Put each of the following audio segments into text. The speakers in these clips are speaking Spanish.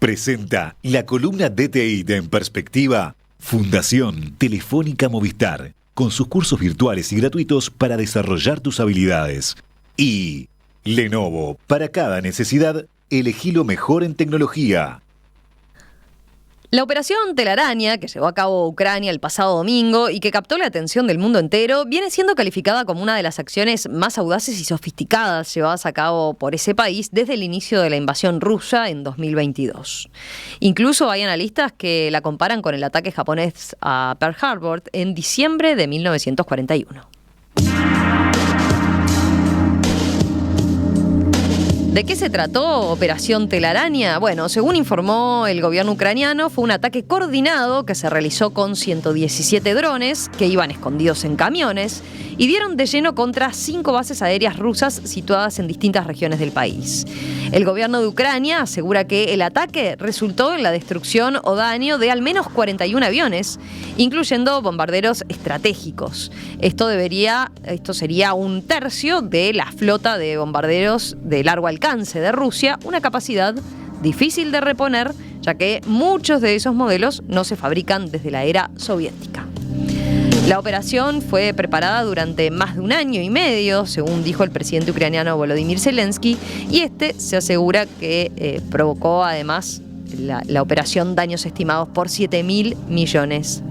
Presenta la columna DTI de En Perspectiva, Fundación Telefónica Movistar, con sus cursos virtuales y gratuitos para desarrollar tus habilidades. Y Lenovo, para cada necesidad, elegí lo mejor en tecnología. La operación Telaraña, que llevó a cabo Ucrania el pasado domingo y que captó la atención del mundo entero, viene siendo calificada como una de las acciones más audaces y sofisticadas llevadas a cabo por ese país desde el inicio de la invasión rusa en 2022. Incluso hay analistas que la comparan con el ataque japonés a Pearl Harbor en diciembre de 1941. ¿De qué se trató Operación Telaraña? Bueno, según informó el gobierno ucraniano, fue un ataque coordinado que se realizó con 117 drones que iban escondidos en camiones y dieron de lleno contra 5 bases aéreas rusas situadas en distintas regiones del país. El gobierno de Ucrania asegura que el ataque resultó en la destrucción o daño de al menos 41 aviones, incluyendo bombarderos estratégicos. Esto sería un tercio de la flota de bombarderos de largo alcance de Rusia, una capacidad difícil de reponer, ya que muchos de esos modelos no se fabrican desde la era soviética. La operación fue preparada durante más de un año y medio, según dijo el presidente ucraniano Volodymyr Zelensky, y se asegura que provocó además la operación daños estimados por $7.000 millones.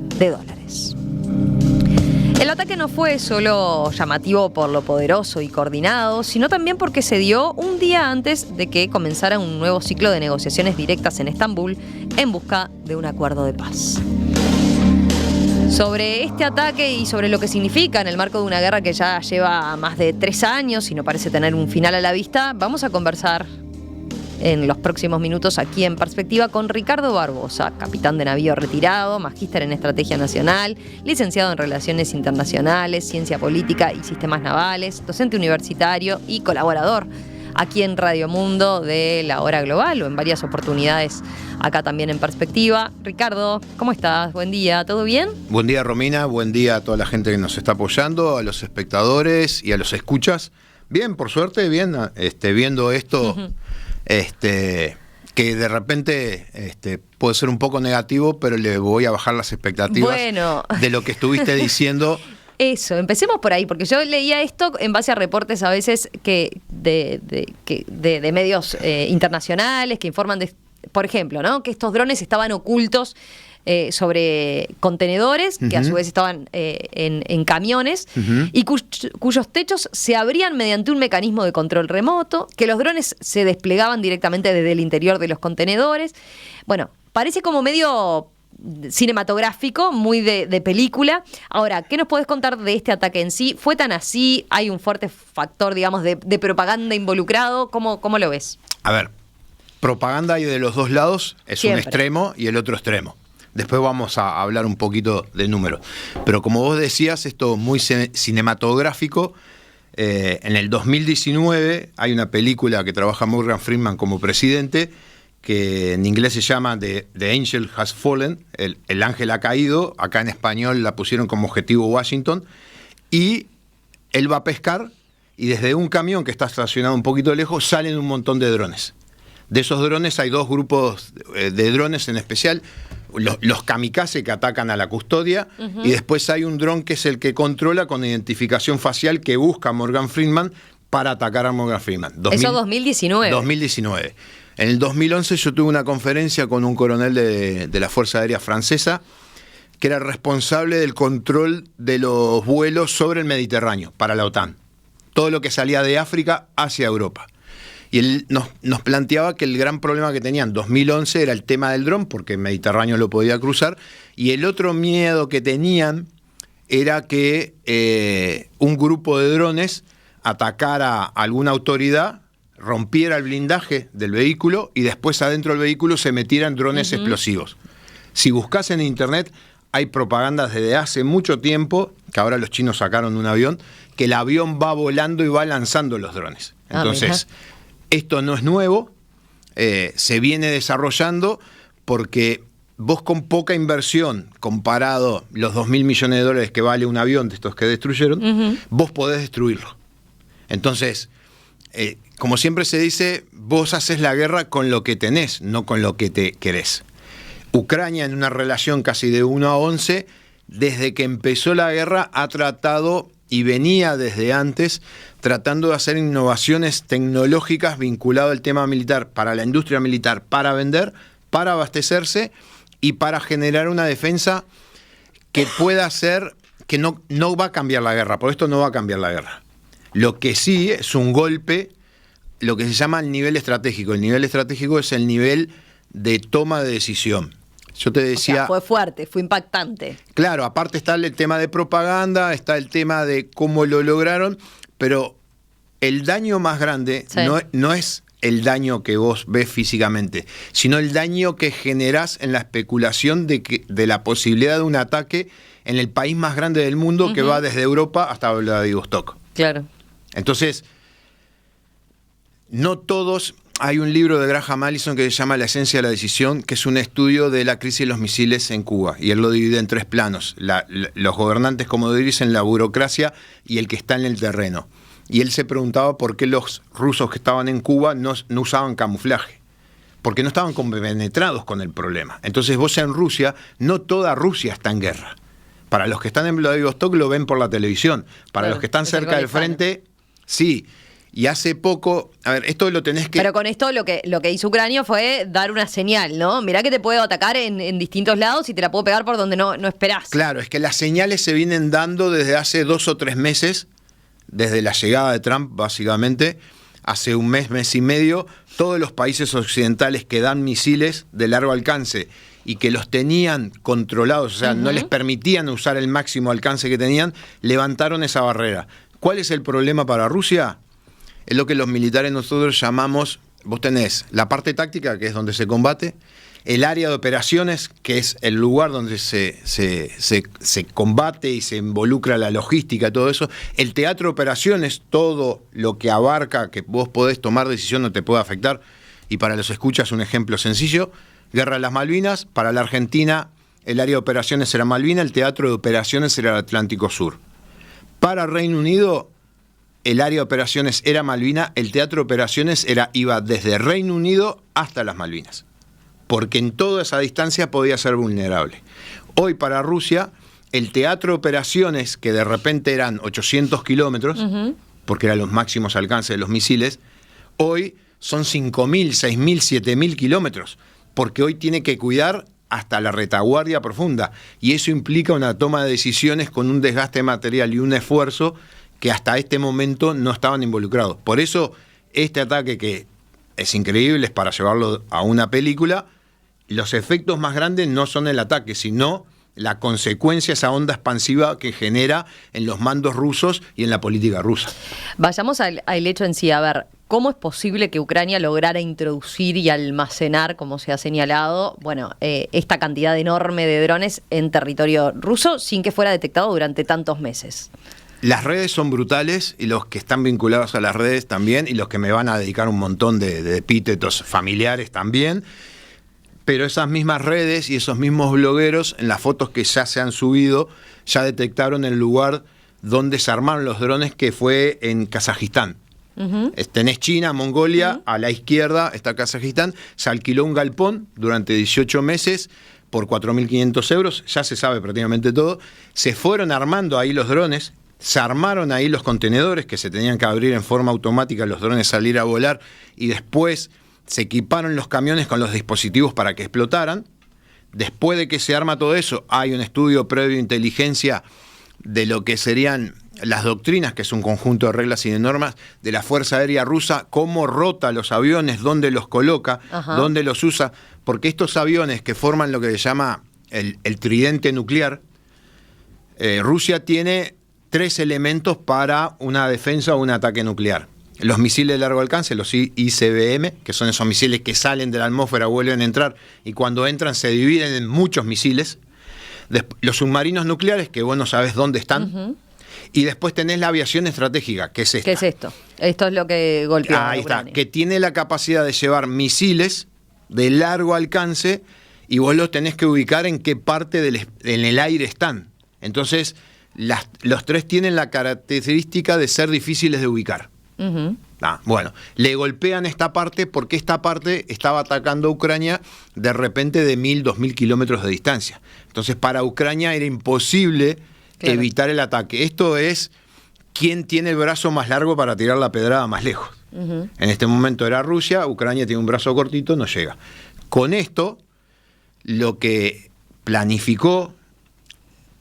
El ataque no fue solo llamativo por lo poderoso y coordinado, sino también porque se dio un día antes de que comenzara un nuevo ciclo de negociaciones directas en Estambul en busca de un acuerdo de paz. Sobre este ataque y sobre lo que significa en el marco de una guerra que ya lleva más de 3 años y no parece tener un final a la vista, vamos a conversar en los próximos minutos aquí en Perspectiva con Ricardo Barbosa, capitán de navío retirado, magíster en Estrategia Nacional, licenciado en Relaciones Internacionales, Ciencia Política y Sistemas Navales, docente universitario y colaborador aquí en Radio Mundo de La Hora Global o en varias oportunidades acá también en Perspectiva. Ricardo, ¿cómo estás? Buen día, ¿todo bien? Buen día, Romina, buen día a toda la gente que nos está apoyando, a los espectadores y a los escuchas. Bien, por suerte, bien, viendo esto, que de repente puede ser un poco negativo, pero le voy a bajar las expectativas de lo que estuviste diciendo. Eso, empecemos por ahí, porque yo leía esto en base a reportes a veces de medios internacionales que informan por ejemplo, ¿no? Que estos drones estaban ocultos sobre contenedores, que a su vez estaban en camiones, y cuyos techos se abrían mediante un mecanismo de control remoto, que los drones se desplegaban directamente desde el interior de los contenedores. Bueno, parece como medio cinematográfico, muy de película. Ahora, ¿qué nos podés contar de este ataque en sí? ¿Fue tan así? ¿Hay un fuerte factor, digamos, de propaganda involucrado? ¿Cómo lo ves? A ver, propaganda hay de los dos lados, es Siempre. un extremo y el otro extremo. Después vamos a hablar un poquito de números. Pero como vos decías, esto es muy cinematográfico. En el 2019 hay una película que trabaja Morgan Freeman como presidente, que en inglés se llama The Angel Has Fallen, el ángel ha caído. Acá en español la pusieron como Objetivo Washington. Y él va a pescar y desde un camión que está estacionado un poquito lejos salen un montón de drones. De esos drones hay 2 grupos de drones en especial, los kamikaze que atacan a la custodia, y después hay un dron que es el que controla con identificación facial que busca a Morgan Freeman para atacar a Morgan Freeman. Eso 2019. 2019. En el 2011 yo tuve una conferencia con un coronel de la Fuerza Aérea Francesa que era responsable del control de los vuelos sobre el Mediterráneo para la OTAN. Todo lo que salía de África hacia Europa. Y él nos planteaba que el gran problema que tenían en 2011 era el tema del dron, porque el Mediterráneo lo podía cruzar, y el otro miedo que tenían era que un grupo de drones atacara a alguna autoridad, rompiera el blindaje del vehículo y después adentro del vehículo se metieran drones explosivos. Si buscas en internet, hay propagandas desde hace mucho tiempo, que ahora los chinos sacaron un avión, que el avión va volando y va lanzando los drones. Entonces, esto no es nuevo, se viene desarrollando porque vos con poca inversión, comparado los $2.000 millones que vale un avión de estos que destruyeron, vos podés destruirlo. Entonces, como siempre se dice, vos haces la guerra con lo que tenés, no con lo que te querés. Ucrania, en una relación casi de 1-11, desde que empezó la guerra ha tratado, y venía desde antes, tratando de hacer innovaciones tecnológicas vinculadas al tema militar, para la industria militar, para vender, para abastecerse y para generar una defensa que pueda ser, que no va a cambiar la guerra, por esto no va a cambiar la guerra. Lo que sí es un golpe, lo que se llama el nivel estratégico. El nivel estratégico es el nivel de toma de decisión. Yo te decía... O sea, fue fuerte, fue impactante. Claro, aparte está el tema de propaganda, está el tema de cómo lo lograron, pero el daño más grande no es el daño que vos ves físicamente, sino el daño que generás en la especulación de la posibilidad de un ataque en el país más grande del mundo, que va desde Europa hasta Vladivostok. Claro. Entonces, no todos... Hay un libro de Graham Allison que se llama La esencia de la decisión, que es un estudio de la crisis de los misiles en Cuba, y él lo divide en 3 planos: los gobernantes, como dicen, la burocracia y el que está en el terreno. Y él se preguntaba por qué los rusos que estaban en Cuba no usaban camuflaje, porque no estaban compenetrados con el problema. Entonces vos en Rusia, no toda Rusia está en guerra. Para los que están en Vladivostok lo ven por la televisión, para los que están cerca del frente, sí. Y hace poco, a ver, esto lo tenés que... Pero con esto lo que hizo Ucrania fue dar una señal, ¿no? Mirá que te puedo atacar en distintos lados y te la puedo pegar por donde no esperás. Claro, es que las señales se vienen dando desde hace 2 o 3 meses, desde la llegada de Trump, básicamente. Hace un mes y medio, todos los países occidentales que dan misiles de largo alcance y que los tenían controlados, o sea, no les permitían usar el máximo alcance que tenían, levantaron esa barrera. ¿Cuál es el problema para Rusia? Es lo que los militares nosotros llamamos, vos tenés la parte táctica, que es donde se combate, el área de operaciones, que es el lugar donde se combate y se involucra la logística, todo eso, el teatro de operaciones, todo lo que abarca, que vos podés tomar decisión, no te puede afectar, y para los escuchas un ejemplo sencillo: Guerra de las Malvinas, para la Argentina el área de operaciones era Malvinas, el teatro de operaciones era el Atlántico Sur. Para Reino Unido, el área de operaciones era Malvinas, el teatro de operaciones iba desde Reino Unido hasta las Malvinas, porque en toda esa distancia podía ser vulnerable. Hoy para Rusia, el teatro de operaciones, que de repente eran 800 kilómetros, porque eran los máximos alcances de los misiles, hoy son 5.000, 6.000, 7.000 kilómetros, porque hoy tiene que cuidar hasta la retaguardia profunda, y eso implica una toma de decisiones con un desgaste material y un esfuerzo que hasta este momento no estaban involucrados. Por eso, este ataque, que es increíble, es para llevarlo a una película, los efectos más grandes no son el ataque, sino la consecuencia, esa onda expansiva que genera en los mandos rusos y en la política rusa. Vayamos al hecho en sí. A ver, ¿cómo es posible que Ucrania lograra introducir y almacenar, como se ha señalado, esta cantidad enorme de drones en territorio ruso sin que fuera detectado durante tantos meses? Las redes son brutales, y los que están vinculados a las redes también, y los que me van a dedicar un montón de epítetos familiares también. Pero esas mismas redes y esos mismos blogueros, en las fotos que ya se han subido, ya detectaron el lugar donde se armaron los drones, que fue en Kazajistán. Tenés China, Mongolia, a la izquierda está Kazajistán. Se alquiló un galpón durante 18 meses por 4.500 euros, ya se sabe prácticamente todo. Se fueron armando ahí los drones. Se armaron ahí los contenedores que se tenían que abrir en forma automática, los drones salir a volar, y después se equiparon los camiones con los dispositivos para que explotaran. Después de que se arma todo eso, hay un estudio previo de inteligencia de lo que serían las doctrinas, que es un conjunto de reglas y de normas de la Fuerza Aérea Rusa, cómo rota los aviones, dónde los coloca, dónde los usa, porque estos aviones que forman lo que se llama el tridente nuclear, Rusia tiene 3 elementos para una defensa o un ataque nuclear. Los misiles de largo alcance, los ICBM, que son esos misiles que salen de la atmósfera, vuelven a entrar, y cuando entran se dividen en muchos misiles. Los submarinos nucleares, que vos no sabés dónde están. Y después tenés la aviación estratégica, que es esta. ¿Qué es esto? Esto es lo que golpeó a Ahí Ucrania. está, que tiene la capacidad de llevar misiles de largo alcance, y vos los tenés que ubicar en qué parte en el aire están. Entonces, los 3 tienen la característica de ser difíciles de ubicar. Bueno, le golpean esta parte porque esta parte estaba atacando a Ucrania de repente de 1.000, 2.000 kilómetros de distancia. Entonces para Ucrania era imposible evitar el ataque. Esto es quién tiene el brazo más largo para tirar la pedrada más lejos. En este momento era Rusia, Ucrania tiene un brazo cortito, no llega. Con esto, lo que planificó,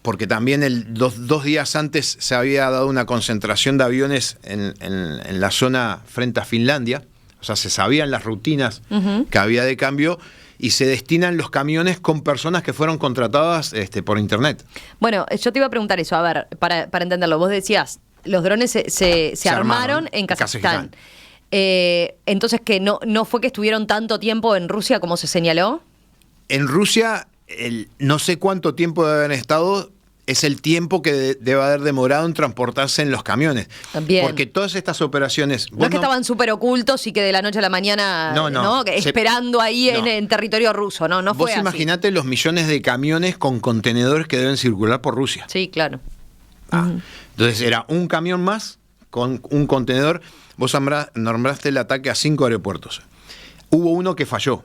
porque también dos días antes se había dado una concentración de aviones en la zona frente a Finlandia, o sea, se sabían las rutinas que había de cambio, y se destinan los camiones con personas que fueron contratadas por internet. Bueno, yo te iba a preguntar eso, a ver, para entenderlo, vos decías, los drones se armaron en Kazajstán. Entonces, ¿que no fue que estuvieron tanto tiempo en Rusia como se señaló? En Rusia, no sé cuánto tiempo deben haber estado, es el tiempo que debe haber demorado en transportarse en los camiones. También. Porque todas estas operaciones... No es que estaban súper ocultos y que de la noche a la mañana, esperando ahí en territorio ruso, no fue así. Vos imaginate los millones de camiones con contenedores que deben circular por Rusia. Sí, claro. Entonces era un camión más con un contenedor. Vos nombraste el ataque a 5 aeropuertos. Hubo uno que falló.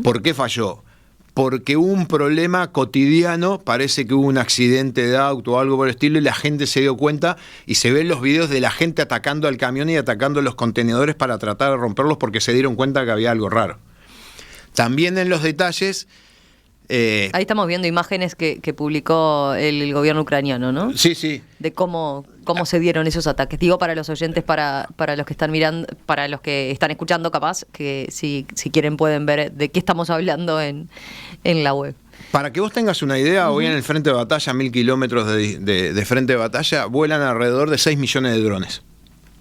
¿Por qué falló? Porque hubo un problema cotidiano, parece que hubo un accidente de auto o algo por el estilo, y la gente se dio cuenta, y se ven los videos de la gente atacando al camión y atacando los contenedores para tratar de romperlos porque se dieron cuenta que había algo raro. También en los detalles... Ahí estamos viendo imágenes que publicó el gobierno ucraniano, ¿no? Sí. De cómo se dieron esos ataques. Digo, para los oyentes, para los que están mirando, para los que están escuchando, capaz, que si quieren pueden ver de qué estamos hablando en la web. Para que vos tengas una idea, hoy en el frente de batalla, 1.000 kilómetros de frente de batalla, vuelan alrededor de 6 millones de drones.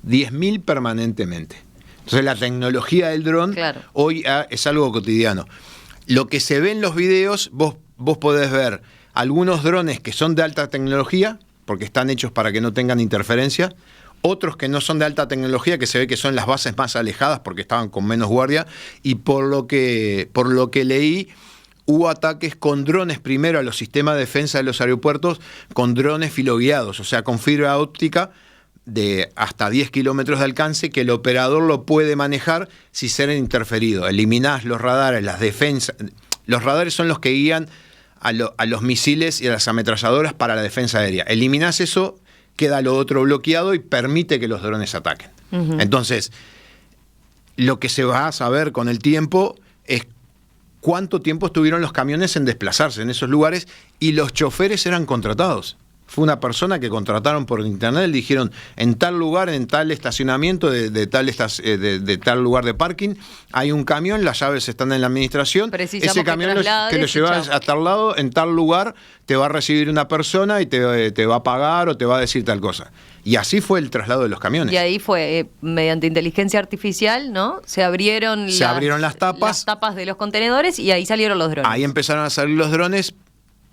10.000 permanentemente. Entonces la tecnología del dron hoy es algo cotidiano. Lo que se ve en los videos, vos podés ver algunos drones que son de alta tecnología, porque están hechos para que no tengan interferencia, otros que no son de alta tecnología, que se ve que son las bases más alejadas porque estaban con menos guardia, y por lo que leí, hubo ataques con drones primero a los sistemas de defensa de los aeropuertos, con drones filoguiados, o sea, con fibra óptica de hasta 10 kilómetros de alcance, que el operador lo puede manejar si ser interferido. Eliminás los radares, las defensas. Los radares son los que guían a los misiles y a las ametralladoras para la defensa aérea. Eliminás eso, queda lo otro bloqueado y permite que los drones ataquen. Entonces, lo que se va a saber con el tiempo es cuánto tiempo estuvieron los camiones en desplazarse en esos lugares, y los choferes eran contratados. Fue una persona que contrataron por internet, le dijeron en tal lugar, en tal estacionamiento, de tal lugar de parking, hay un camión, las llaves están en la administración, ese camión que lo llevas a tal lado, en tal lugar, te va a recibir una persona y te va a pagar o te va a decir tal cosa. Y así fue el traslado de los camiones. Y ahí fue, mediante inteligencia artificial, ¿no? Se abrieron las tapas de los contenedores y ahí salieron los drones. Ahí empezaron a salir los drones.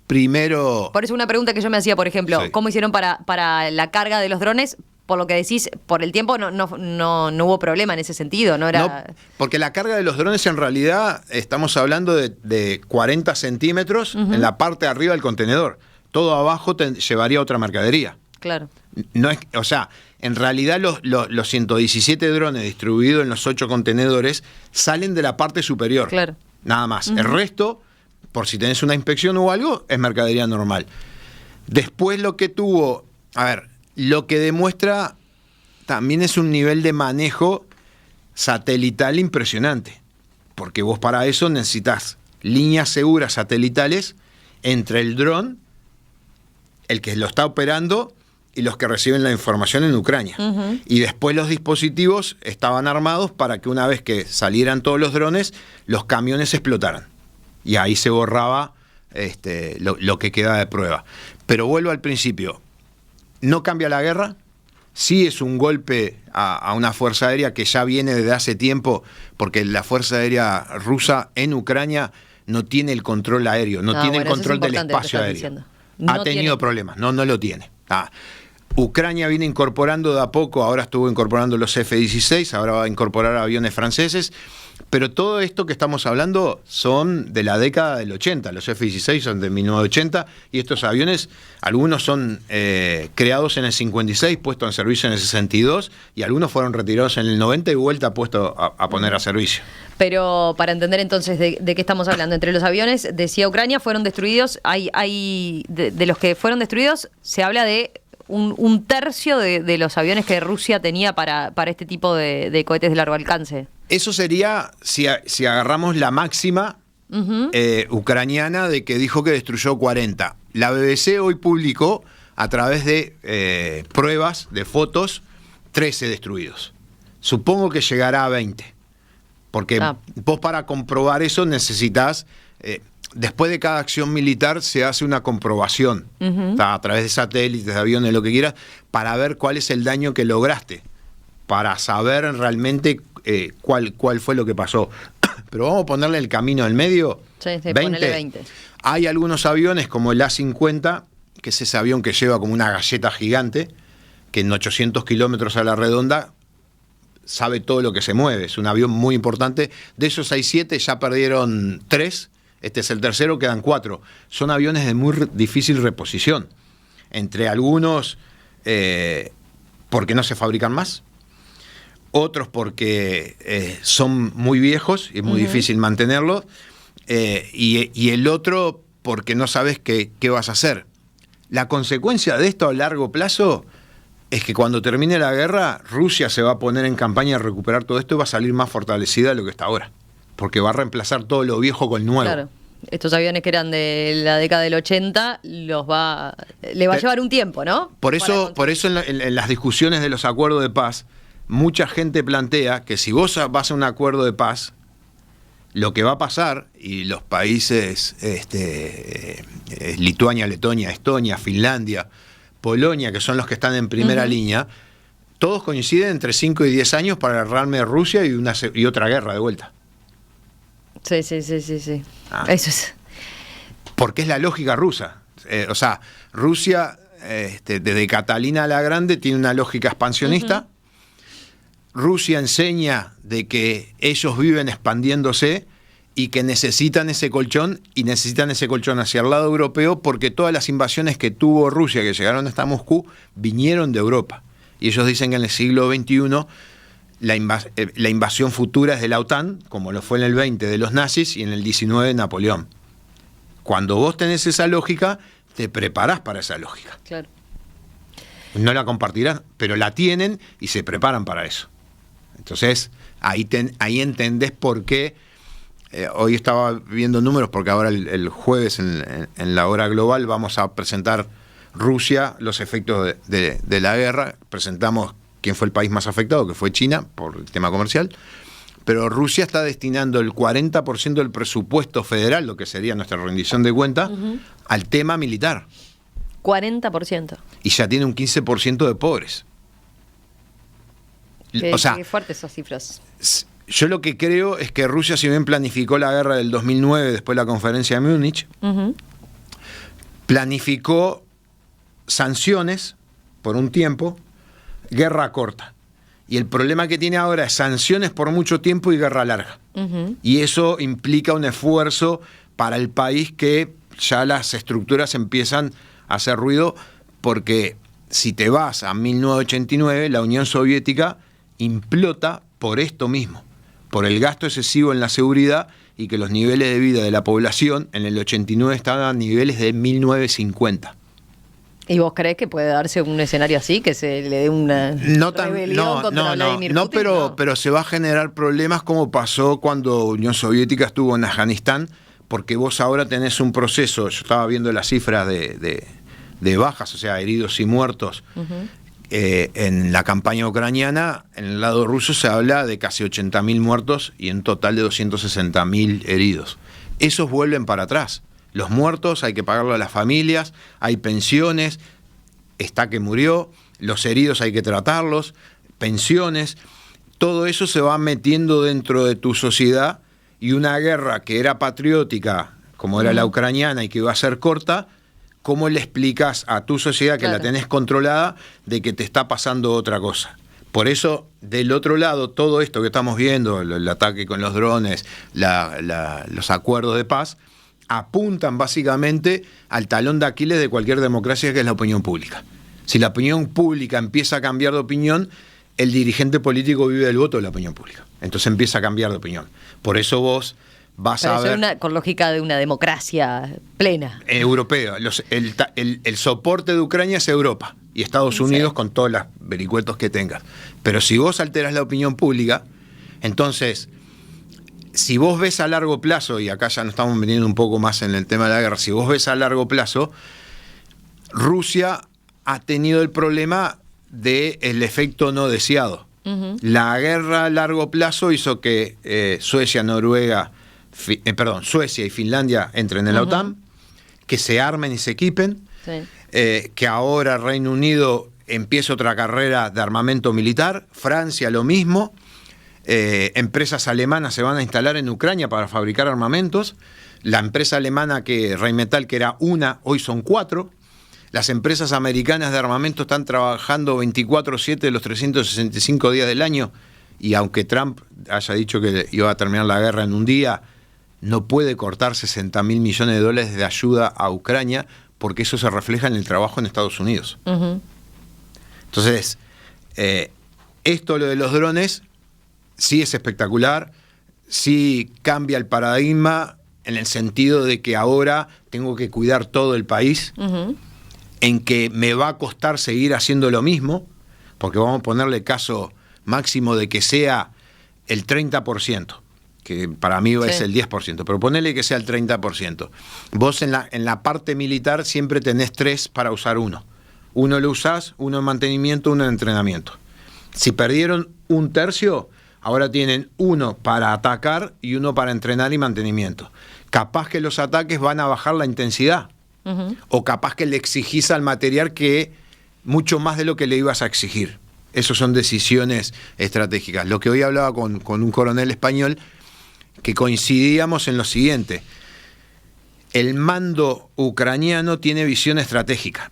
Primero... Por eso una pregunta que yo me hacía, por ejemplo, ¿cómo hicieron para la carga de los drones? Por lo que decís, por el tiempo no hubo problema en ese sentido, ¿no? No, porque la carga de los drones en realidad estamos hablando de 40 centímetros en la parte de arriba del contenedor. Todo abajo llevaría otra mercadería. Claro. No es, o sea, en realidad los 117 drones distribuidos en los 8 contenedores salen de la parte superior. Claro. Nada más. El resto, por si tenés una inspección o algo, es mercadería normal. Después lo que tuvo, lo que demuestra también es un nivel de manejo satelital impresionante, porque vos para eso necesitas líneas seguras satelitales entre el dron, el que lo está operando, y los que reciben la información en Ucrania. Y después los dispositivos estaban armados para que una vez que salieran todos los drones, los camiones explotaran. Y ahí se borraba lo que queda de prueba. Pero vuelvo al principio. No cambia la guerra. Sí es un golpe a una fuerza aérea que ya viene desde hace tiempo, porque la fuerza aérea rusa en Ucrania no tiene el control aéreo, no tiene el control del espacio aéreo. Ha tenido problemas, no lo tiene. Ucrania viene incorporando de a poco, ahora estuvo incorporando los F-16, ahora va a incorporar aviones franceses, Pero todo esto que estamos hablando son de la década del 80, los F-16 son de 1980 y estos aviones, algunos son creados en el 56, puestos en servicio en el 62 y algunos fueron retirados en el 90 y vuelta puestos a poner a servicio. Pero para entender entonces de qué estamos hablando, entre los aviones, decía Ucrania, fueron destruidos, de los que fueron destruidos, se habla de un tercio de los aviones que Rusia tenía para este tipo de cohetes de largo alcance. Eso sería si agarramos la máxima ucraniana de que dijo que destruyó 40. La BBC hoy publicó a través de pruebas, de fotos, 13 destruidos. Supongo que llegará a 20. Porque vos para comprobar eso necesitas, después de cada acción militar se hace una comprobación, a través de satélites, de aviones, lo que quieras, para ver cuál es el daño que lograste, para saber realmente cuál fue lo que pasó. Pero vamos a ponerle el camino del medio, sí, 20. Hay algunos aviones como el A-50, que es ese avión que lleva como una galleta gigante, que en 800 kilómetros a la redonda sabe todo lo que se mueve, es un avión muy importante. De esos hay 7, ya perdieron 3, este es el tercero, quedan 4. Son aviones de muy difícil reposición, entre algunos porque no se fabrican más, otros porque son muy viejos y es muy difícil mantenerlos, y el otro porque no sabes qué vas a hacer. La consecuencia de esto a largo plazo es que cuando termine la guerra, Rusia se va a poner en campaña a recuperar todo esto y va a salir más fortalecida de lo que está ahora, porque va a reemplazar todo lo viejo con nuevo. Claro. Estos aviones que eran de la década del 80 le va a llevar un tiempo, ¿no? Por eso en las discusiones de los acuerdos de paz, mucha gente plantea que si vos vas a un acuerdo de paz, lo que va a pasar, y los países Lituania, Letonia, Estonia, Finlandia, Polonia, que son los que están en primera línea, todos coinciden entre 5 y 10 años para el rearme de Rusia y otra guerra de vuelta. Sí. Eso es. Porque es la lógica rusa. O sea, Rusia, desde Catalina la Grande, tiene una lógica expansionista. Rusia enseña de que ellos viven expandiéndose y que necesitan ese colchón, y necesitan ese colchón hacia el lado europeo, porque todas las invasiones que tuvo Rusia, que llegaron hasta Moscú, vinieron de Europa. Y ellos dicen que en el siglo XXI la invasión futura es de la OTAN, como lo fue en el 20 de los nazis y en el 19 de Napoleón. Cuando vos tenés esa lógica, te preparás para esa lógica. Claro. No la compartirán, pero la tienen y se preparan para eso. Entonces, ahí entendés por qué. Hoy estaba viendo números, porque ahora el jueves en la hora global vamos a presentar Rusia, los efectos de la guerra. Presentamos quién fue el país más afectado, que fue China, por el tema comercial. Pero Rusia está destinando el 40% del presupuesto federal, lo que sería nuestra rendición de cuenta, al tema militar. 40%. Y ya tiene un 15% de pobres. Qué fuertes esas cifras. Yo lo que creo es que Rusia, si bien planificó la guerra del 2009 después de la conferencia de Múnich, planificó sanciones por un tiempo, guerra corta. Y el problema que tiene ahora es sanciones por mucho tiempo y guerra larga. Y eso implica un esfuerzo para el país, que ya las estructuras empiezan a hacer ruido, porque si te vas a 1989, la Unión Soviética implota por esto mismo, por el gasto excesivo en la seguridad, y que los niveles de vida de la población en el 89 estaban a niveles de 1950. ¿Y vos creés que puede darse un escenario así, que se le dé una rebelión contra Vladimir Putin? Pero se va a generar problemas, como pasó cuando Unión Soviética estuvo en Afganistán, porque vos ahora tenés un proceso. Yo estaba viendo las cifras de bajas, o sea, heridos y muertos. En la campaña ucraniana, en el lado ruso se habla de casi 80.000 muertos y en total de 260.000 heridos. Esos vuelven para atrás. Los muertos hay que pagarlo a las familias, hay pensiones, está que murió, los heridos hay que tratarlos, pensiones, todo eso se va metiendo dentro de tu sociedad, y una guerra que era patriótica, como era la ucraniana, y que iba a ser corta, ¿cómo le explicas a tu sociedad, que la tenés controlada, de que te está pasando otra cosa? Por eso, del otro lado, todo esto que estamos viendo, el ataque con los drones, los acuerdos de paz, apuntan básicamente al talón de Aquiles de cualquier democracia, que es la opinión pública. Si la opinión pública empieza a cambiar de opinión, el dirigente político vive del voto de la opinión pública. Entonces empieza a cambiar de opinión. Por eso vos vas a ver... con lógica de una democracia plena. Europea. El soporte de Ucrania es Europa y Estados Unidos, con todos los vericuetos que tengas. Pero si vos alteras la opinión pública, entonces, si vos ves a largo plazo, y acá ya nos estamos metiendo un poco más en el tema de la guerra, si vos ves a largo plazo, Rusia ha tenido el problema del efecto no deseado. La guerra a largo plazo hizo que Suecia y Finlandia entren en la OTAN, que se armen y se equipen, que ahora Reino Unido empiece otra carrera de armamento militar, Francia lo mismo, empresas alemanas se van a instalar en Ucrania para fabricar armamentos, la empresa alemana Rheinmetall, que era una, hoy son 4, las empresas americanas de armamento están trabajando 24/7 los 365 días del año, y aunque Trump haya dicho que iba a terminar la guerra en un día, no puede cortar $60.000 millones de ayuda a Ucrania, porque eso se refleja en el trabajo en Estados Unidos. Entonces, esto, lo de los drones, sí es espectacular, sí cambia el paradigma en el sentido de que ahora tengo que cuidar todo el país, en que me va a costar seguir haciendo lo mismo, porque vamos a ponerle caso máximo de que sea el 30%, que para mí es el 10%, pero ponele que sea el 30%. Vos en la parte militar siempre tenés 3 para usar uno. Uno lo usás, uno en mantenimiento, uno en entrenamiento. Si perdieron 1/3, ahora tienen 1 para atacar y 1 para entrenar y mantenimiento. Capaz que los ataques van a bajar la intensidad, o capaz que le exigís al material que mucho más de lo que le ibas a exigir. Esas son decisiones estratégicas. Lo que hoy hablaba con un coronel español, que coincidíamos en lo siguiente: el mando ucraniano tiene visión estratégica,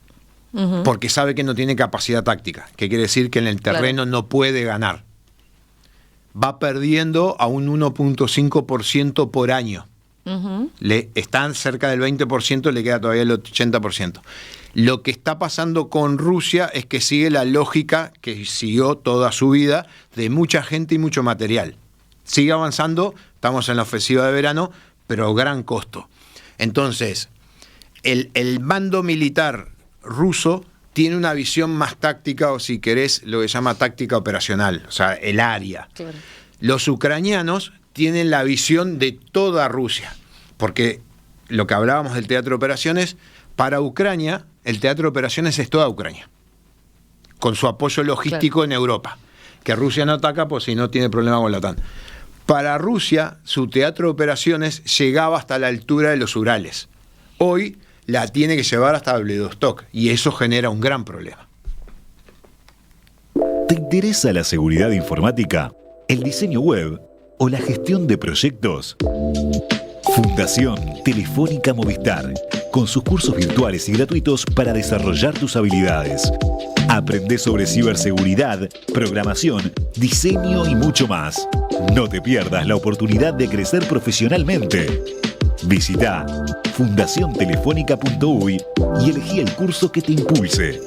porque sabe que no tiene capacidad táctica, que quiere decir que en el terreno no puede ganar. Va perdiendo a un 1.5% por año. Están cerca del 20%, le queda todavía el 80%. Lo que está pasando con Rusia es que sigue la lógica que siguió toda su vida, de mucha gente y mucho material. Sigue avanzando, estamos en la ofensiva de verano, pero gran costo. Entonces, el mando militar ruso tiene una visión más táctica, o si querés, lo que se llama táctica operacional, o sea, el área. Claro. Los ucranianos tienen la visión de toda Rusia, porque lo que hablábamos del teatro de operaciones, para Ucrania, el teatro de operaciones es toda Ucrania, con su apoyo logístico en Europa, que Rusia no ataca, pues si no tiene problema con la OTAN. Para Rusia, su teatro de operaciones llegaba hasta la altura de los Urales. Hoy la tiene que llevar hasta Vladivostok, y eso genera un gran problema. ¿Te interesa la seguridad informática, el diseño web o la gestión de proyectos? Fundación Telefónica Movistar, con sus cursos virtuales y gratuitos para desarrollar tus habilidades. Aprende sobre ciberseguridad, programación, diseño y mucho más. No te pierdas la oportunidad de crecer profesionalmente. Visita fundaciontelefónica.uy y elegí el curso que te impulse.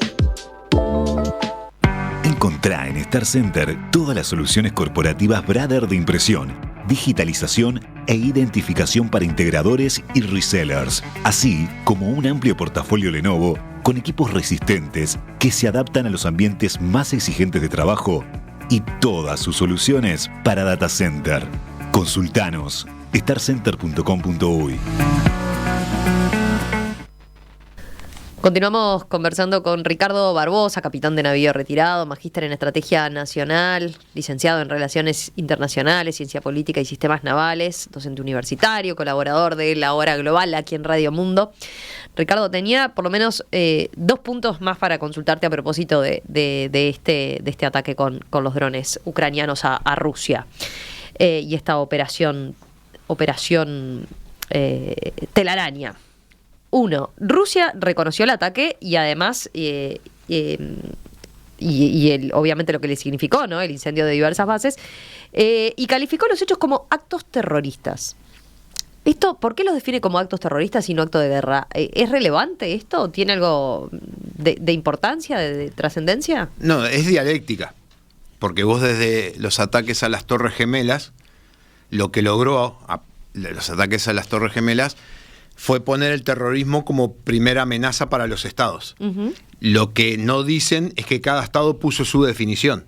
Encontrá en Star Center todas las soluciones corporativas Brother de impresión, digitalización e identificación para integradores y resellers, así como un amplio portafolio Lenovo con equipos resistentes que se adaptan a los ambientes más exigentes de trabajo y todas sus soluciones para data center. Consultanos starcenter.com.uy. Continuamos conversando con Ricardo Barbosa, capitán de navío retirado, magíster en Estrategia Nacional, licenciado en Relaciones Internacionales, Ciencia Política y Sistemas Navales, docente universitario, colaborador de La Hora Global aquí en Radio Mundo. Ricardo, tenía por lo menos 2 puntos más para consultarte a propósito de este ataque con los drones ucranianos a Rusia y esta operación Telaraña. 1. Rusia reconoció el ataque y además obviamente lo que le significó, ¿no? El incendio de diversas bases, y calificó los hechos como actos terroristas. ¿Por qué los define como actos terroristas y no acto de guerra? ¿Es relevante esto? ¿Tiene algo de importancia, de trascendencia? No, es dialéctica, porque vos desde los ataques a las Torres Gemelas, lo que logró los ataques a las Torres Gemelas fue poner el terrorismo como primera amenaza para los estados. Uh-huh. Lo que no dicen es que cada estado puso su definición.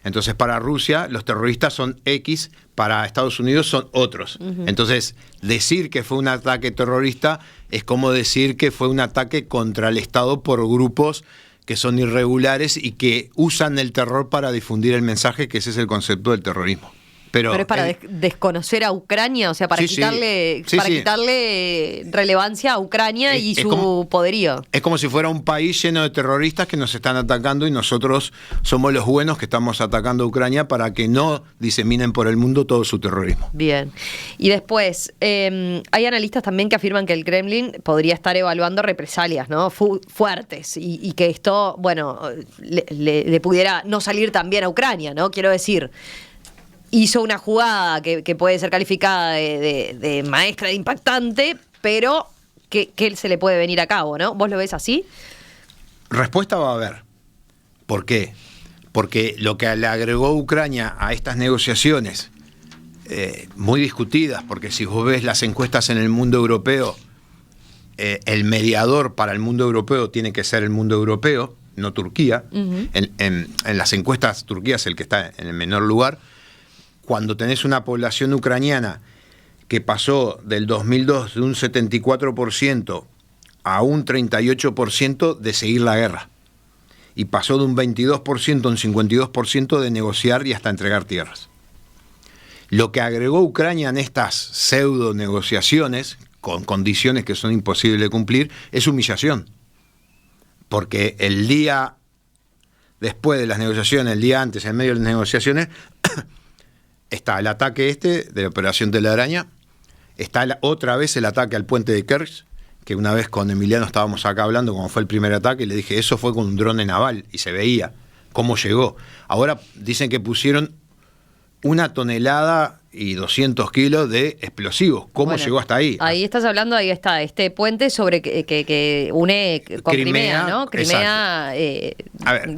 Entonces, para Rusia, los terroristas son X, para Estados Unidos son otros. Uh-huh. Entonces, decir que fue un ataque terrorista es como decir que fue un ataque contra el Estado por grupos que son irregulares y que usan el terror para difundir el mensaje, que ese es el concepto del terrorismo. Pero es para desconocer a Ucrania, o sea, para quitarle relevancia a Ucrania y su poderío. Es como si fuera un país lleno de terroristas que nos están atacando y nosotros somos los buenos que estamos atacando a Ucrania para que no diseminen por el mundo todo su terrorismo. Bien. Y después, hay analistas también que afirman que el Kremlin podría estar evaluando represalias, ¿no? Fuertes y que esto, bueno, le pudiera no salir tan bien a Ucrania, ¿no? Quiero decir, hizo una jugada que puede ser calificada de maestra, de impactante, pero que se le puede venir a cabo, ¿no? ¿Vos lo ves así? Respuesta va a haber. ¿Por qué? Porque lo que le agregó Ucrania a estas negociaciones, muy discutidas, porque si vos ves las encuestas en el mundo europeo, el mediador para el mundo europeo tiene que ser el mundo europeo, no Turquía. Uh-huh. En las encuestas, Turquía es el que está en el menor lugar. Cuando tenés una población ucraniana que pasó del 2002 de un 74% a un 38% de seguir la guerra, y pasó de un 22% a un 52% de negociar y hasta entregar tierras. Lo que agregó Ucrania en estas pseudo negociaciones, con condiciones que son imposibles de cumplir, es humillación. Porque el día después de las negociaciones, el día antes, en medio de las negociaciones, está el ataque de la Operación Telaraña, está otra vez el ataque al puente de Kerch, que una vez con Emiliano estábamos acá hablando, como fue el primer ataque, y le dije, eso fue con un dron naval, y se veía cómo llegó. Ahora dicen que pusieron 1 tonelada y 200 kilos de explosivos. ¿Cómo llegó hasta ahí? Ahí estás hablando, ahí está, este puente sobre que une con Crimea, ¿no? Crimea,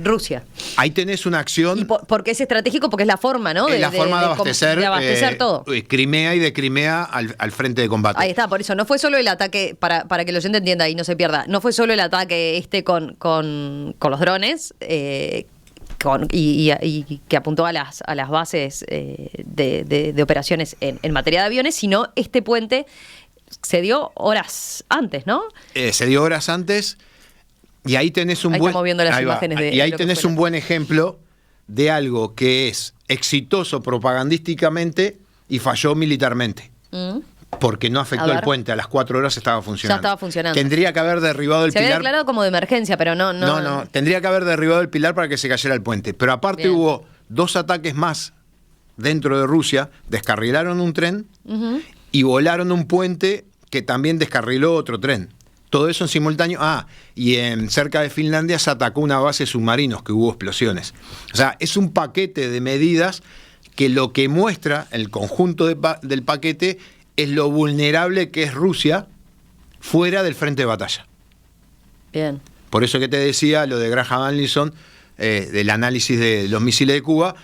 Rusia. Ahí tenés una acción. ¿Y por qué es estratégico? Porque es la forma, ¿no? De abastecer todo. Crimea y de Crimea al frente de combate. Ahí está, por eso. No fue solo el ataque, para que el oyente entienda y no se pierda, no fue solo el ataque con los drones, y que apuntó a las bases de operaciones en materia de aviones, sino este puente se dio horas antes, ¿no? Se dio horas antes, y ahí tenés un estamos viendo las imágenes y ahí tenés un buen ejemplo de algo que es exitoso propagandísticamente y falló militarmente. Porque no afectó el puente, a las 4 horas estaba funcionando. Ya estaba funcionando. Tendría que haber derribado el pilar. Se había declarado como de emergencia, pero no. No, tendría que haber derribado el pilar para que se cayera el puente. Pero aparte hubo 2 ataques más dentro de Rusia, descarrilaron un tren y volaron un puente que también descarriló otro tren. Todo eso en simultáneo. Y cerca de Finlandia se atacó una base de submarinos que hubo explosiones. O sea, es un paquete de medidas que lo que muestra el conjunto del paquete es lo vulnerable que es Rusia fuera del frente de batalla. Bien. Por eso que te decía lo de Graham Allison, del análisis de los misiles de Cuba,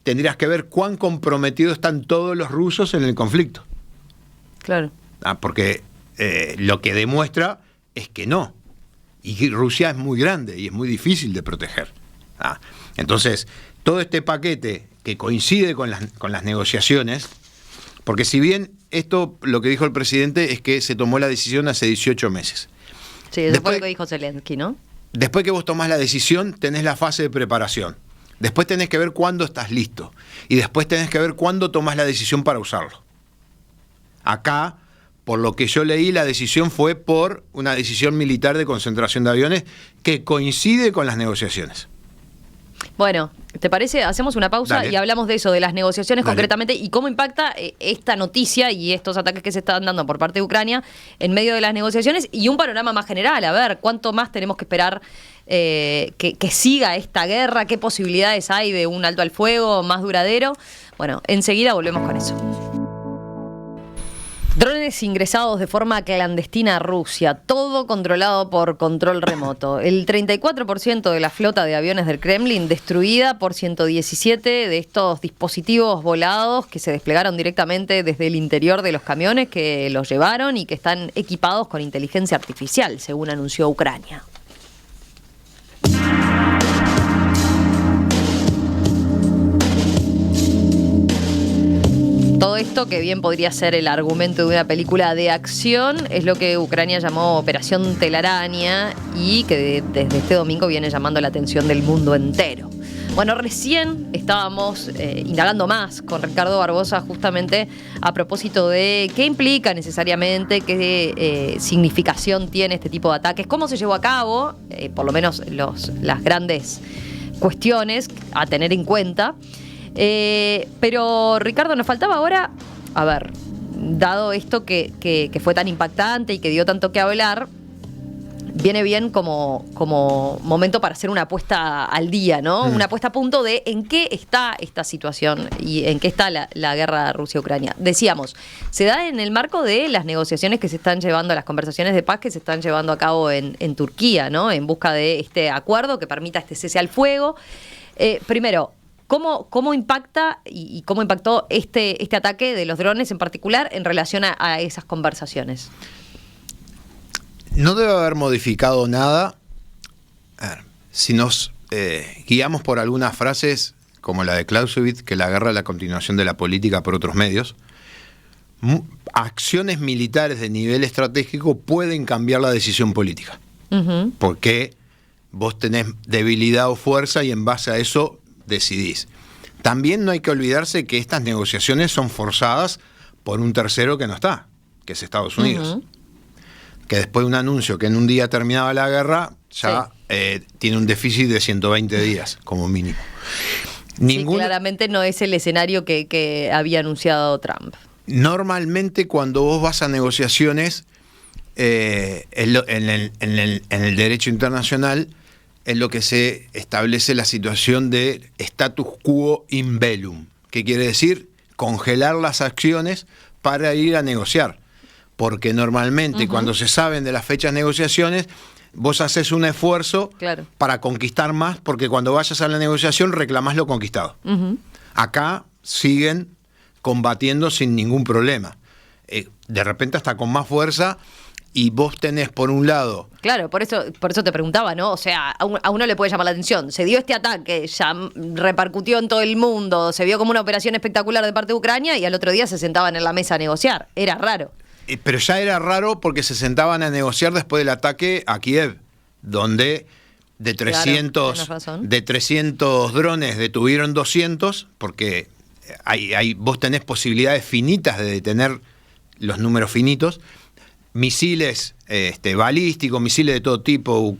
tendrías que ver cuán comprometidos están todos los rusos en el conflicto. Claro. Porque lo que demuestra es que no. Y Rusia es muy grande y es muy difícil de proteger. Entonces, todo este paquete que coincide con las negociaciones, porque si bien esto, lo que dijo el presidente es que se tomó la decisión hace 18 meses. Sí, después lo que dijo Zelensky, ¿no? Después que vos tomás la decisión, tenés la fase de preparación. Después tenés que ver cuándo estás listo. Y después tenés que ver cuándo tomás la decisión para usarlo. Acá, por lo que yo leí, la decisión fue por una decisión militar de concentración de aviones que coincide con las negociaciones. Bueno, ¿te parece? Hacemos una pausa. Dale. Y hablamos de eso, de las negociaciones. Dale. Concretamente, y cómo impacta esta noticia y estos ataques que se están dando por parte de Ucrania en medio de las negociaciones, y un panorama más general. A ver, ¿cuánto más tenemos que esperar que siga esta guerra? ¿Qué posibilidades hay de un alto al fuego más duradero? Bueno, enseguida volvemos con eso. Drones ingresados de forma clandestina a Rusia, todo controlado por control remoto. El 34% de la flota de aviones del Kremlin destruida por 117 de estos dispositivos volados que se desplegaron directamente desde el interior de los camiones que los llevaron y que están equipados con inteligencia artificial, según anunció Ucrania. Todo esto, que bien podría ser el argumento de una película de acción, es lo que Ucrania llamó Operación Telaraña y que desde este domingo viene llamando la atención del mundo entero. Bueno, recién estábamos indagando más con Ricardo Barbosa justamente a propósito de qué implica necesariamente, qué significación tiene este tipo de ataques, cómo se llevó a cabo, por lo menos las grandes cuestiones a tener en cuenta. Pero Ricardo, nos faltaba ahora, a ver, dado esto que fue tan impactante y que dio tanto que hablar, viene bien como momento para hacer una apuesta al día, ¿no? Una apuesta a punto de en qué está esta situación y en qué está la guerra Rusia-Ucrania. Decíamos, se da en el marco de las negociaciones que se están llevando, las conversaciones de paz que se están llevando a cabo en Turquía, ¿no? En busca de este acuerdo que permita este cese al fuego. Primero, ¿cómo impacta y cómo impactó este ataque de los drones en particular en relación a esas conversaciones? No debe haber modificado nada. A ver, si nos guiamos por algunas frases como la de Clausewitz, que la guerra es la continuación de la política por otros medios, acciones militares de nivel estratégico pueden cambiar la decisión política. Uh-huh. Porque vos tenés debilidad o fuerza y en base a eso decidís. También no hay que olvidarse que estas negociaciones son forzadas por un tercero que no está, que es Estados Unidos. Uh-huh. Que después de un anuncio que en un día terminaba la guerra, ya tiene un déficit de 120 días, como mínimo. Claramente no es el escenario que había anunciado Trump. Normalmente cuando vos vas a negociaciones, en el derecho internacional, es lo que se establece la situación de status quo in bellum, que quiere decir congelar las acciones para ir a negociar. Porque normalmente cuando se saben de las fechas de negociaciones, vos haces un esfuerzo para conquistar más, porque cuando vayas a la negociación reclamás lo conquistado. Acá siguen combatiendo sin ningún problema. De repente hasta con más fuerza. Y vos tenés por un lado... Claro, por eso te preguntaba, ¿no? O sea, a uno le puede llamar la atención. Se dio este ataque, ya repercutió en todo el mundo, se vio como una operación espectacular de parte de Ucrania y al otro día se sentaban en la mesa a negociar. Era raro. Pero ya era raro porque se sentaban a negociar después del ataque a Kiev, donde de 300 drones detuvieron 200, porque vos tenés posibilidades finitas de detener los números finitos. Misiles balísticos, misiles de todo tipo,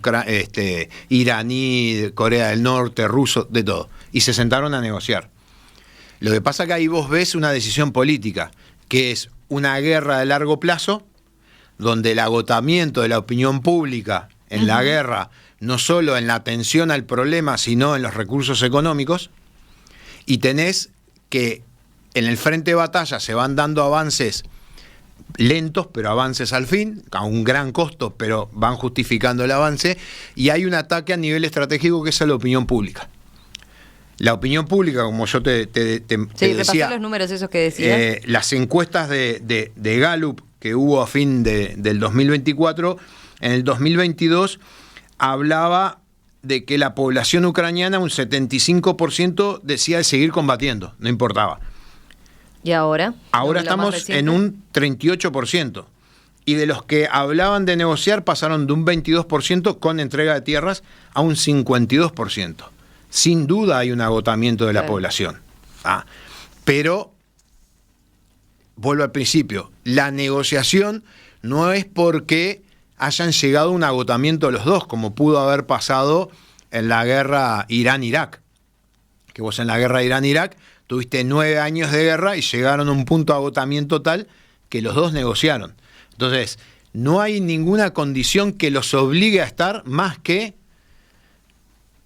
iraní, Corea del Norte, ruso, de todo. Y se sentaron a negociar. Lo que pasa es que ahí vos ves una decisión política, que es una guerra de largo plazo, donde el agotamiento de la opinión pública en la guerra, no solo en la atención al problema, sino en los recursos económicos, y tenés que en el frente de batalla se van dando avances lentos, pero avances al fin, a un gran costo, pero van justificando el avance, y hay un ataque a nivel estratégico que es a la opinión pública. La opinión pública, como yo te decía, los números esos que decías. Las encuestas de Gallup que hubo a fin del 2024, en el 2022 hablaba de que la población ucraniana, un 75%, decía de seguir combatiendo, no importaba. ¿Y ahora? Ahora estamos en un 38%. Y de los que hablaban de negociar pasaron de un 22% con entrega de tierras a un 52%. Sin duda hay un agotamiento de la población. Pero, vuelvo al principio, la negociación no es porque hayan llegado a un agotamiento los dos, como pudo haber pasado en la guerra Irán-Irak. que vos en la guerra de Irán-Irak tuviste 9 años de guerra y llegaron a un punto de agotamiento tal que los dos negociaron. Entonces, no hay ninguna condición que los obligue a estar más que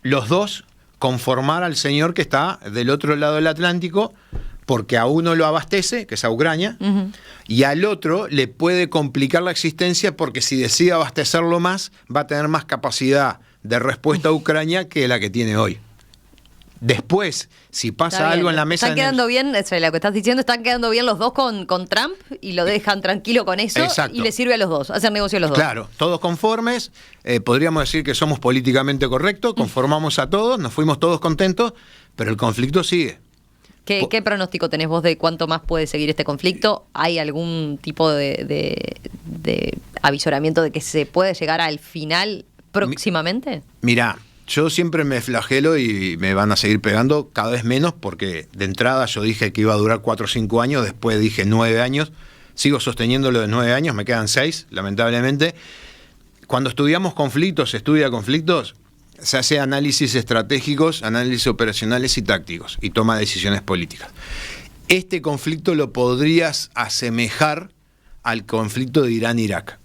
los dos conformar al señor que está del otro lado del Atlántico, porque a uno lo abastece, que es a Ucrania, y al otro le puede complicar la existencia porque si decide abastecerlo más, va a tener más capacidad de respuesta a Ucrania que la que tiene hoy. Después, si pasa algo en la mesa... Están quedando bien, eso es lo que estás diciendo, están quedando bien los dos con Trump y lo dejan tranquilo con eso. Exacto. Y le sirve a los dos, hacer negocio a los dos. Claro, todos conformes, podríamos decir que somos políticamente correctos, conformamos a todos, nos fuimos todos contentos, pero el conflicto sigue. ¿Qué pronóstico tenés vos de cuánto más puede seguir este conflicto? ¿Hay algún tipo de avisoramiento de que se puede llegar al final próximamente? Mirá, yo siempre me flagelo y me van a seguir pegando cada vez menos porque de entrada yo dije que iba a durar 4 o 5 años, después dije 9 años, sigo sosteniendo lo de 9 años, me quedan 6, lamentablemente. Cuando estudia conflictos, se hace análisis estratégicos, análisis operacionales y tácticos y toma decisiones políticas. Este conflicto lo podrías asemejar al conflicto de Irán-Irak,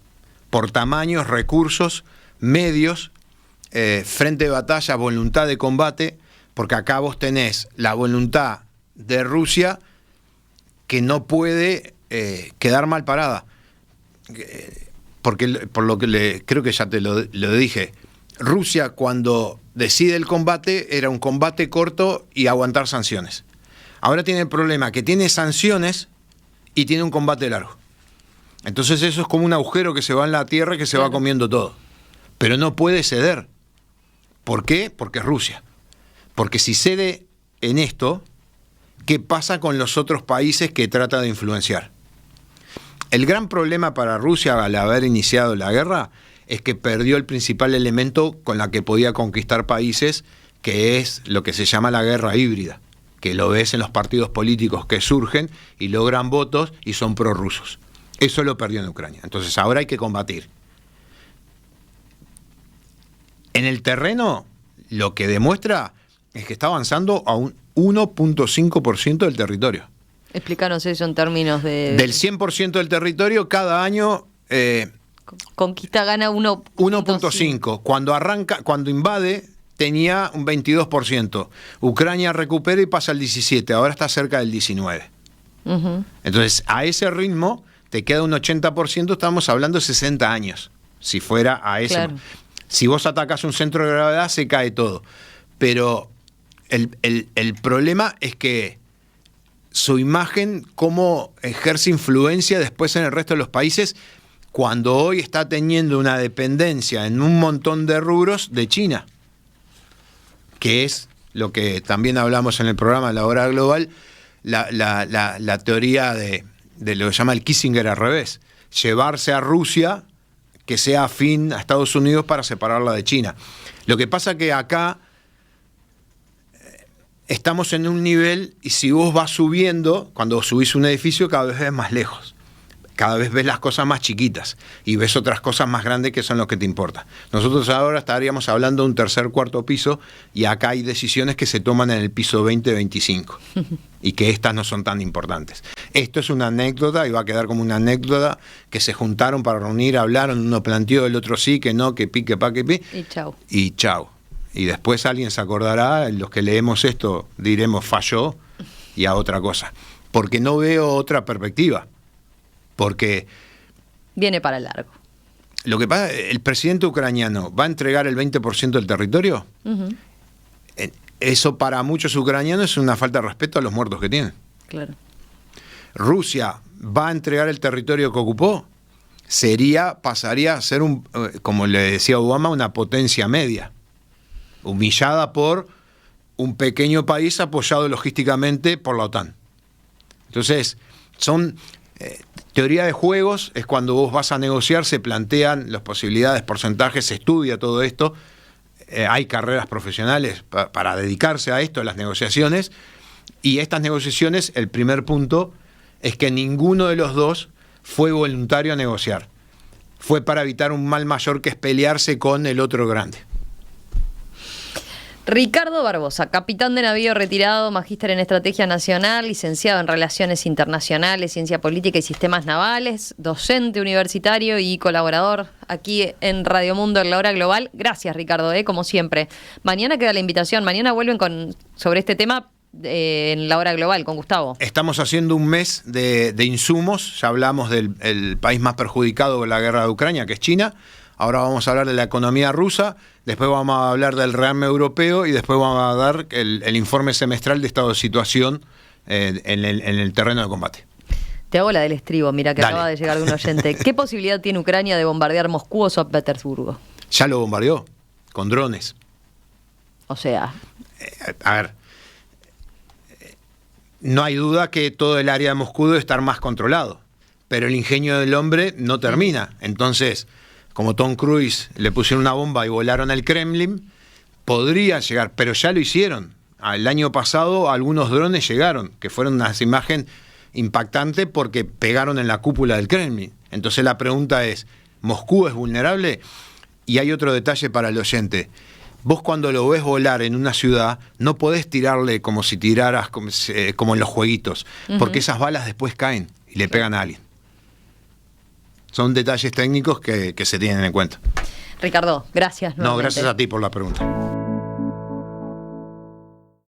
por tamaños, recursos, medios, frente de batalla, voluntad de combate, porque acá vos tenés la voluntad de Rusia que no puede quedar mal parada. Porque por lo que creo que ya te lo dije, Rusia cuando decide el combate era un combate corto y aguantar sanciones. Ahora tiene el problema que tiene sanciones y tiene un combate largo. Entonces eso es como un agujero que se va en la tierra y que se va comiendo todo. Pero no puede ceder. ¿Por qué? Porque es Rusia. Porque si cede en esto, ¿qué pasa con los otros países que trata de influenciar? El gran problema para Rusia al haber iniciado la guerra es que perdió el principal elemento con la que podía conquistar países, que es lo que se llama la guerra híbrida, que lo ves en los partidos políticos que surgen y logran votos y son prorrusos. Eso lo perdió en Ucrania. Entonces ahora hay que combatir. En el terreno, lo que demuestra es que está avanzando a un 1.5% del territorio. Explícanos eso en términos de... Del 100% del territorio, cada año... Conquista gana 1.5. Cuando invade, tenía un 22%. Ucrania recupera y pasa al 17%. Ahora está cerca del 19%. Entonces, a ese ritmo, te queda un 80%. Estamos hablando de 60 años. Si fuera a ese... Claro. Si vos atacás un centro de gravedad, se cae todo. Pero el problema es que su imagen, cómo ejerce influencia después en el resto de los países, cuando hoy está teniendo una dependencia en un montón de rubros de China, que es lo que también hablamos en el programa La Hora Global, la teoría de lo que se llama el Kissinger al revés, llevarse a Rusia que sea afín a Estados Unidos para separarla de China. Lo que pasa que acá estamos en un nivel y si vos vas subiendo, cuando subís un edificio cada vez ves más lejos. Cada vez ves las cosas más chiquitas y ves otras cosas más grandes que son lo que te importa. Nosotros ahora estaríamos hablando de un tercer, cuarto piso y acá hay decisiones que se toman en el piso 20, 25 y que estas no son tan importantes. Esto es una anécdota y va a quedar como una anécdota que se juntaron para reunir, hablaron, uno planteó, el otro sí, que no, que pi, que pa, que pi. Y chau. Y chau. Y después alguien se acordará, los que leemos esto diremos falló y a otra cosa. Porque no veo otra perspectiva. Porque viene para largo. Lo que pasa, el presidente ucraniano va a entregar el 20% del territorio. Eso para muchos ucranianos es una falta de respeto a los muertos que tienen. Claro. Rusia va a entregar el territorio que ocupó. Pasaría a ser como le decía Obama, una potencia media, humillada por un pequeño país apoyado logísticamente por la OTAN. Entonces, son teoría de juegos, es cuando vos vas a negociar, se plantean las posibilidades, porcentajes, se estudia todo esto, hay carreras profesionales para dedicarse a esto, a las negociaciones, y estas negociaciones, el primer punto es que ninguno de los dos fue voluntario a negociar, fue para evitar un mal mayor que es pelearse con el otro grande. Ricardo Barbosa, capitán de navío retirado, magíster en Estrategia Nacional, licenciado en Relaciones Internacionales, Ciencia Política y Sistemas Navales, docente universitario y colaborador aquí en Radio Mundo en la Hora Global. Gracias, Ricardo, como siempre. Mañana queda la invitación, mañana vuelven sobre este tema en la Hora Global con Gustavo. Estamos haciendo un mes de insumos, ya hablamos del país más perjudicado por la guerra de Ucrania, que es China. Ahora vamos a hablar de la economía rusa, después vamos a hablar del rearme europeo y después vamos a dar el informe semestral de estado de situación en el terreno de combate. Te hago la del estribo, mira que Dale. acaba de llegar de un oyente. ¿Qué posibilidad tiene Ucrania de bombardear Moscú o San Petersburgo? Ya lo bombardeó, con drones. O sea, A ver, no hay duda que todo el área de Moscú debe estar más controlado, pero el ingenio del hombre no termina. Entonces, como Tom Cruise le pusieron una bomba y volaron al Kremlin, podría llegar, pero ya lo hicieron. El año pasado algunos drones llegaron, que fueron una imagen impactante porque pegaron en la cúpula del Kremlin. Entonces la pregunta es, ¿Moscú es vulnerable? Y hay otro detalle para el oyente. Vos cuando lo ves volar en una ciudad, no podés tirarle como si tiraras como en los jueguitos, porque esas balas después caen y le pegan a alguien. Son detalles técnicos que se tienen en cuenta. Ricardo, gracias nuevamente. No, gracias a ti por la pregunta.